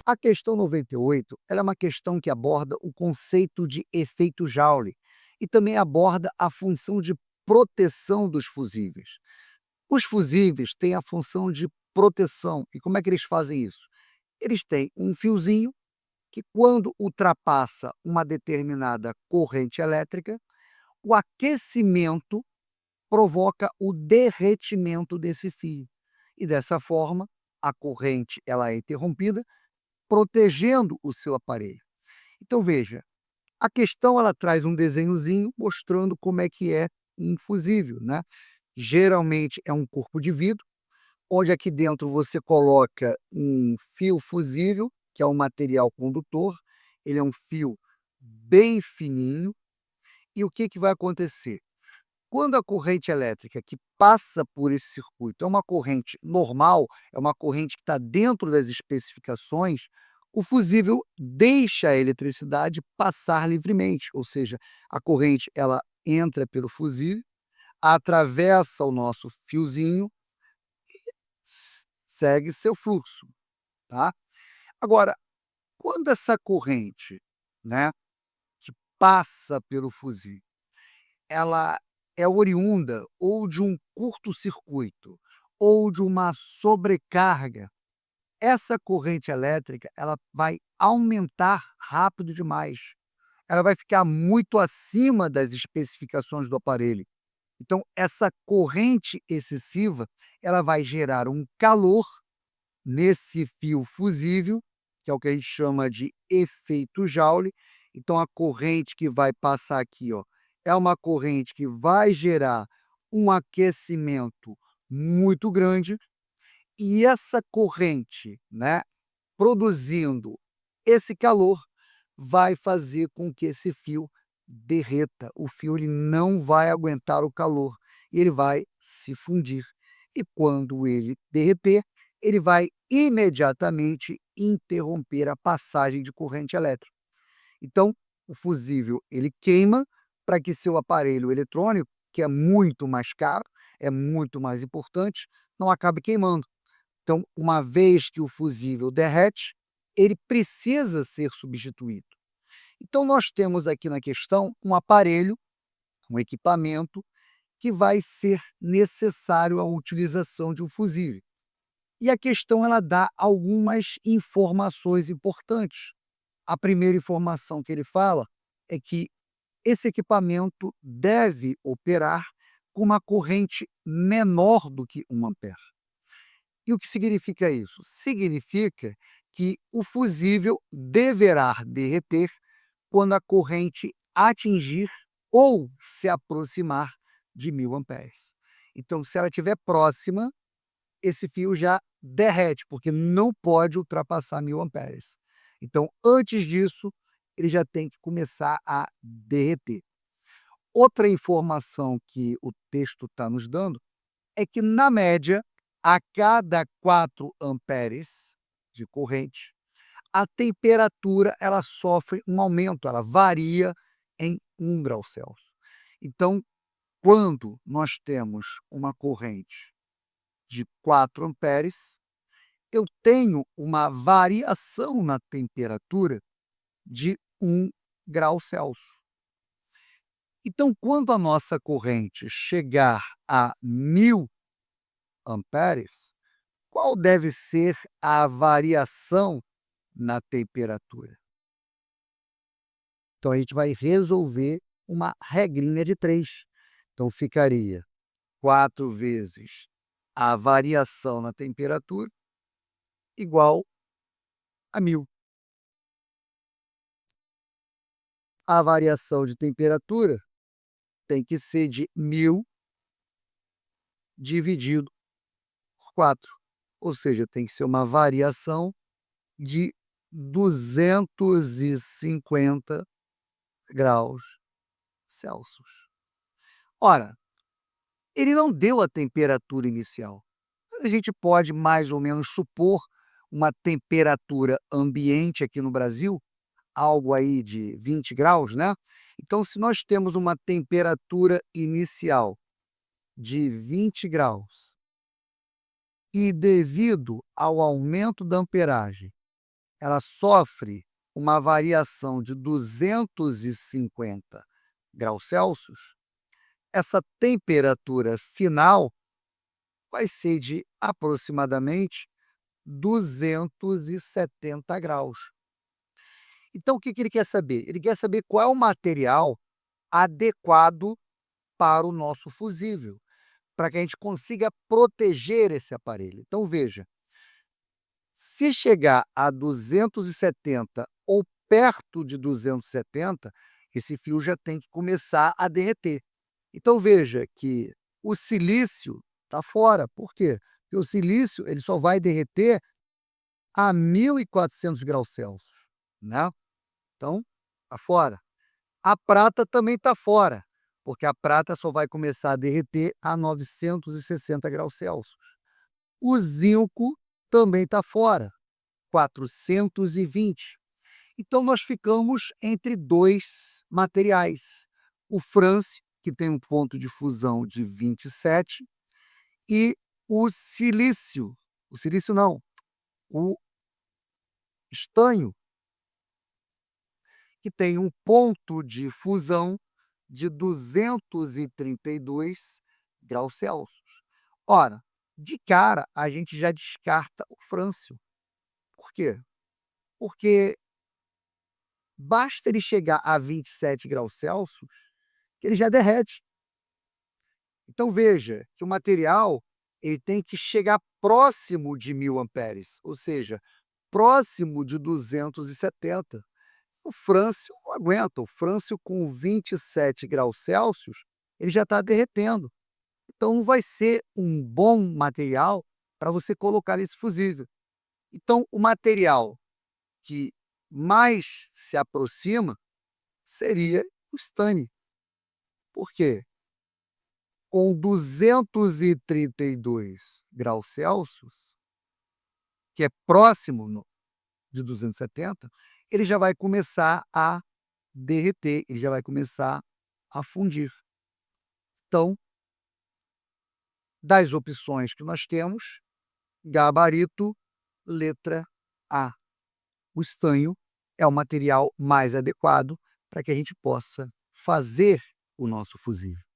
A questão 98, ela é uma questão que aborda o conceito de efeito Joule e também aborda a função de proteção dos fusíveis. Os fusíveis têm a função de proteção. E como é que eles fazem isso? Eles têm um fiozinho que, quando ultrapassa uma determinada corrente elétrica, o aquecimento provoca o derretimento desse fio. E dessa forma, a corrente ela é interrompida, protegendo o seu aparelho. Então veja, a questão ela traz um desenhozinho mostrando como é que é um fusível, né? Geralmente é um corpo de vidro, onde aqui dentro você coloca um fio fusível, que é um material condutor, ele é um fio bem fininho, e o que vai acontecer? Quando a corrente elétrica que passa por esse circuito é uma corrente normal, é uma corrente que está dentro das especificações, o fusível deixa a eletricidade passar livremente, ou seja, a corrente ela entra pelo fusível, atravessa o nosso fiozinho, segue seu fluxo, tá? Agora, quando essa corrente, né, que passa pelo fusível, ela é oriunda ou de um curto-circuito ou de uma sobrecarga, essa corrente elétrica ela vai aumentar rápido demais. Ela vai ficar muito acima das especificações do aparelho. Então, essa corrente excessiva, ela vai gerar um calor nesse fio fusível, que é o que a gente chama de efeito Joule. Então, a corrente que vai passar aqui, ó, é uma corrente que vai gerar um aquecimento muito grande, e essa corrente, né, produzindo esse calor, vai fazer com que esse fio derreta. O fio ele não vai aguentar o calor e ele vai se fundir. E quando ele derreter, ele vai imediatamente interromper a passagem de corrente elétrica. Então, o fusível ele queima para que seu aparelho eletrônico, que é muito mais caro, é muito mais importante, não acabe queimando. Então, uma vez que o fusível derrete, ele precisa ser substituído. Então, nós temos aqui na questão um aparelho, um equipamento, que vai ser necessário a utilização de um fusível. E a questão ela dá algumas informações importantes. A primeira informação que ele fala é que esse equipamento deve operar com uma corrente menor do que 1 ampere. E o que significa isso? Significa que o fusível deverá derreter quando a corrente atingir ou se aproximar de 1000 amperes. Então, se ela estiver próxima, esse fio já derrete, porque não pode ultrapassar 1000 amperes. Então, antes disso, ele já tem que começar a derreter. Outra informação que o texto está nos dando é que, na média, a cada 4 amperes de corrente, a temperatura ela sofre um aumento, ela varia em 1 grau Celsius. Então, quando nós temos uma corrente de 4 amperes, eu tenho uma variação na temperatura de 1 grau Celsius. Então, quando a nossa corrente chegar a 1000 amperes, qual deve ser a variação na temperatura? Então, a gente vai resolver uma regrinha de 3. Então, ficaria 4 vezes a variação na temperatura igual a 1000. A variação de temperatura tem que ser de 1000 dividido por 4, ou seja, tem que ser uma variação de 250 graus Celsius. Ora, ele não deu a temperatura inicial. A gente pode mais ou menos supor uma temperatura ambiente aqui no Brasil, algo aí de 20 graus, né? Então, se nós temos uma temperatura inicial de 20 graus e devido ao aumento da amperagem, ela sofre uma variação de 250 graus Celsius, essa temperatura final vai ser de aproximadamente 270 graus. Então o que que ele quer saber? Ele quer saber qual é o material adequado para o nosso fusível, para que a gente consiga proteger esse aparelho. Então veja, se chegar a 270 ou perto de 270, esse fio já tem que começar a derreter. Então veja que o silício está fora. Por quê? Porque o silício ele só vai derreter a 1400 graus Celsius, né? Então, está fora. A prata também está fora, porque a prata só vai começar a derreter a 960 graus Celsius. O zinco também está fora, 420. Então, nós ficamos entre dois materiais. O frâncio, que tem um ponto de fusão de 27, e o silício não, o estanho, que tem um ponto de fusão de 232 graus Celsius. Ora, de cara, a gente já descarta o frâncio. Por quê? Porque basta ele chegar a 27 graus Celsius, que ele já derrete. Então veja que o material ele tem que chegar próximo de 1000 amperes, ou seja, próximo de 270. O frâncio não aguenta, o frâncio com 27 graus Celsius, ele já está derretendo. Então não vai ser um bom material para você colocar nesse fusível. Então o material que mais se aproxima seria o stane. Por quê? Com 232 graus Celsius, que é próximo de 270, ele já vai começar a derreter, ele já vai começar a fundir. Então, das opções que nós temos, gabarito, letra A. O estanho é o material mais adequado para que a gente possa fazer o nosso fusível.